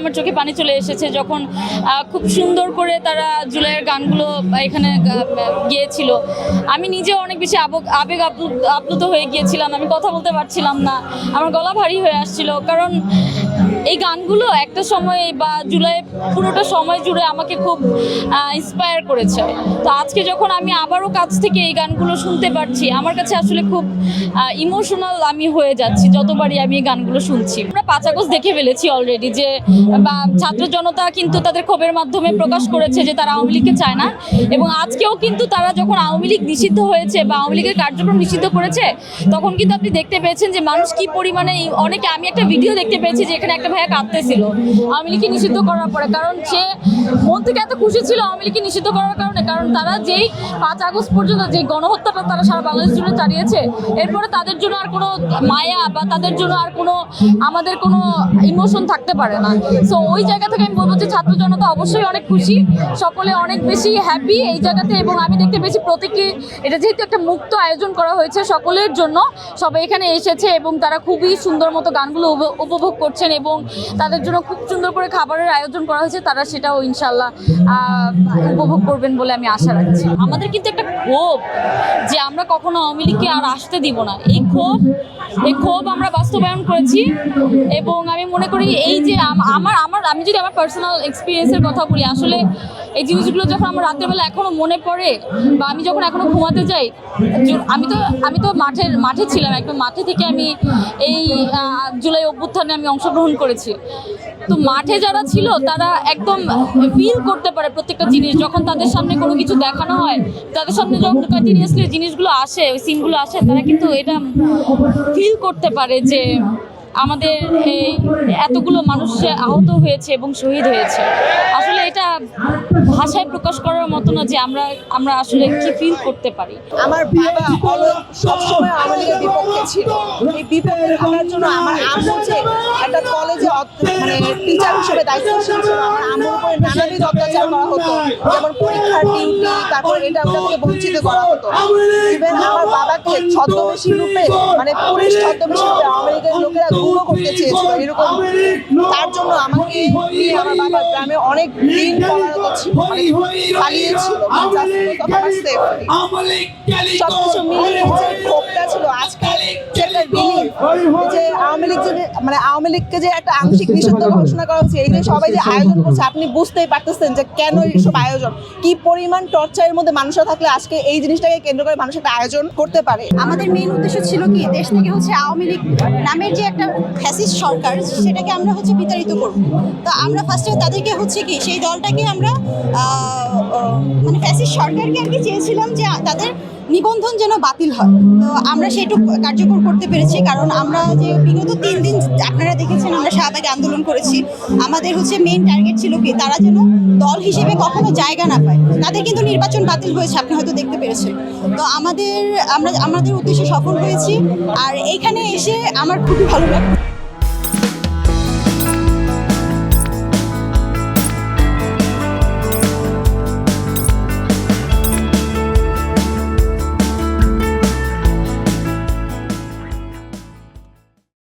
আমার চোখে পানি চলে এসেছে যখন খুব সুন্দর করে তারা জুলাইয়ের গানগুলো এখানে গেয়েছিল। আমি নিজেও অনেক বেশি আবেগ আপ্লুত হয়ে গিয়েছিলাম, আমি কথা বলতে পারছিলাম না, আমার গলা ভারী হয়ে আসছিল। কারণ এই গানগুলো একটা সময় বা জুলাই পুরোটা সময় জুড়ে আমাকে খুব ইন্সপায়ার করেছে। তো আজকে যখন আমি আবারও কাছ থেকে এই গানগুলো শুনতে পারছি, আমার কাছে আসলে খুব ইমোশনাল আমি হয়ে যাচ্ছি যতবারই আমি এই গানগুলো শুনছি। আমরা 5 আগস্ট দেখে ফেলেছি অলরেডি যে ছাত্র জনতা কিন্তু তাদের ক্ষোভের মাধ্যমে প্রকাশ করেছে যে তারা আওয়ামী লীগকে চায় না, এবং আজকেও কিন্তু তারা যখন আওয়ামী লীগ নিষিদ্ধ হয়েছে বা আওয়ামী লীগের কার্যক্রম নিষিদ্ধ করেছে তখন কিন্তু আপনি দেখতে পেয়েছেন যে মানুষ কি পরিমাণে অনেকে, আমি একটা ভিডিও দেখতে পেয়েছি যে এখানে একটা ভাইয়া কাঁদতেছিল আওয়ামী লীগকে নিষিদ্ধ করার পরে, কারণ সে মন থেকে এত খুশি ছিল আওয়ামী লীগকে নিষিদ্ধ করার কারণে। কারণ তারা যেই 5 আগস্ট পর্যন্ত যে গণহত্যাটা তারা সারা বাংলাদেশ জুড়ে চালিয়েছে, এরপরে তাদের জন্য আর কোনো মায়া বা তাদের জন্য আর কোনো আমাদের কোনো ইমোশন থাকতে পারে না। সো ওই জায়গা থেকে আমি বলবো যে ছাত্র জনতা অবশ্যই অনেক খুশি, সকলে অনেক বেশি হ্যাপি এই জায়গাতে। এবং আমি দেখতে পেয়েছি প্রত্যেকে, এটা যেহেতু একটা মুক্ত আয়োজন করা হয়েছে সকলের জন্য, সবাই এখানে এসেছে এবং তারা খুবই সুন্দর মতো গানগুলো উপভোগ করছেন এবং তাদের জন্য খুব সুন্দর করে খাবারের আয়োজন করা হয়েছে, তারা সেটাও ইনশাল্লাহ উপভোগ করবেন বলে আমি আশা রাখছি। আমাদের কিন্তু একটা ক্ষোভ যে আমরা কখনো আওয়ামী লীগকে আর আসতে দিব না, এই ক্ষোভ আমরা বাস্তবায়ন করেছি। এবং আমি মনে করি এই যে আমি যদি আমার পার্সোনাল এক্সপিরিয়েন্সের কথা বলি, আসলে এই জিনিসগুলো যখন আমার রাতের বেলা এখনো মনে পড়ে বা আমি যখন এখনো ঘুমাতে যাই, আমি তো মাঠে ছিলাম, একদম মাঠে থেকে আমি এই জুলাই অভ্যুত্থানে আমি অংশগ্রহণ করেছি। তো মাঠে যারা ছিল তারা একদম ফিল করতে পারে প্রত্যেকটা জিনিস, যখন তাদের সামনে কোনো কিছু দেখানো হয়, তাদের সামনে যখন কন্টিনিউয়াসলি জিনিসগুলো আসে, ওই সিনগুলো আসে, তারা কিন্তু এটা ফিল করতে পারে যে আমাদের এই এতগুলো মানুষ আহত হয়েছে এবং শহীদ হয়েছে। আসলে এটা ভাষায় প্রকাশ করার মতো না যে আমরা আসলে কি ফিল করতে পারি। আমার বাবা সবসময় আওয়ামী লীগের বিপক্ষে ছিল। এই বিপক্ষে থাকার জন্য আমার আম্মু যে একটা কলেজে মানে টিচার হিসেবে দায়িত্বশীল ছিল, আমার আম্মুর উপরে নানাবিধ অত্যাচার করা হতো, যেমন পরীক্ষার ডিউটি, তারপর এটা আমাকে বঞ্চিত করা হতো। ইভেন আমার বাবাকে ছদ্মবেশী রূপে, মানে পুলিশ ছদ্মবেশী রূপে আওয়ামী লীগের লোকেরা গুঁড়ো করতে চেয়েছিল, এরকম। তার জন্য আমাকে আমার বাবা গ্রামে অনেক দিন পলাতক ছিল, মানে পালিয়েছিল। সবকিছু মিলিয়ে যে ক্ষোভটা ছিল আজকে যেটা রিলিফ, যে আওয়ামী লীগ মানে আওয়ামী লীগকে যে একটা আংশিক নিষিদ্ধ ঘোষণা করা হচ্ছে, এই যে সবাই যে আয়োজন করছে, আপনি বুঝতেই পারতেছেন যে কেন এইসব আয়োজন, কি পরিমাণ টর্চারের মধ্যে মানুষরা থাকলে আজকে এই জিনিসটাকে কেন্দ্র করে মানুষ একটা আয়োজন করতে পারে। আমাদের মেইন উদ্দেশ্য ছিল কি, দেশ থেকে আওয়ামী লীগ নামের যে একটা ফ্যাসিস্ট সরকার, সেটাকে আমরা বিতাড়িত করব। তো আমরা ফার্স্টে তাদেরকে কি সেই দলটাকে আমরা মানে ফ্যাসিস্ট সরকারকে আর কি চেয়েছিলাম যে তাদের নিবন্ধন যেন বাতিল হয়। তো আমরা সেইটুকু কার্যকর করতে পেরেছি, কারণ আমরা যে বিগত 3 দিন আপনারা দেখেছেন আমরা শাহবাগে আন্দোলন করেছি। আমাদের মেইন টার্গেট ছিল কি, তারা যেন দল হিসেবে কখনো জায়গা না পায়। তাদের কিন্তু নির্বাচন বাতিল হয়েছে, আপনি হয়তো দেখতে পেরেছেন। তো আমাদের উদ্দেশ্যে সফল হয়েছি, আর এইখানে এসে আমার খুবই ভালো লাগে।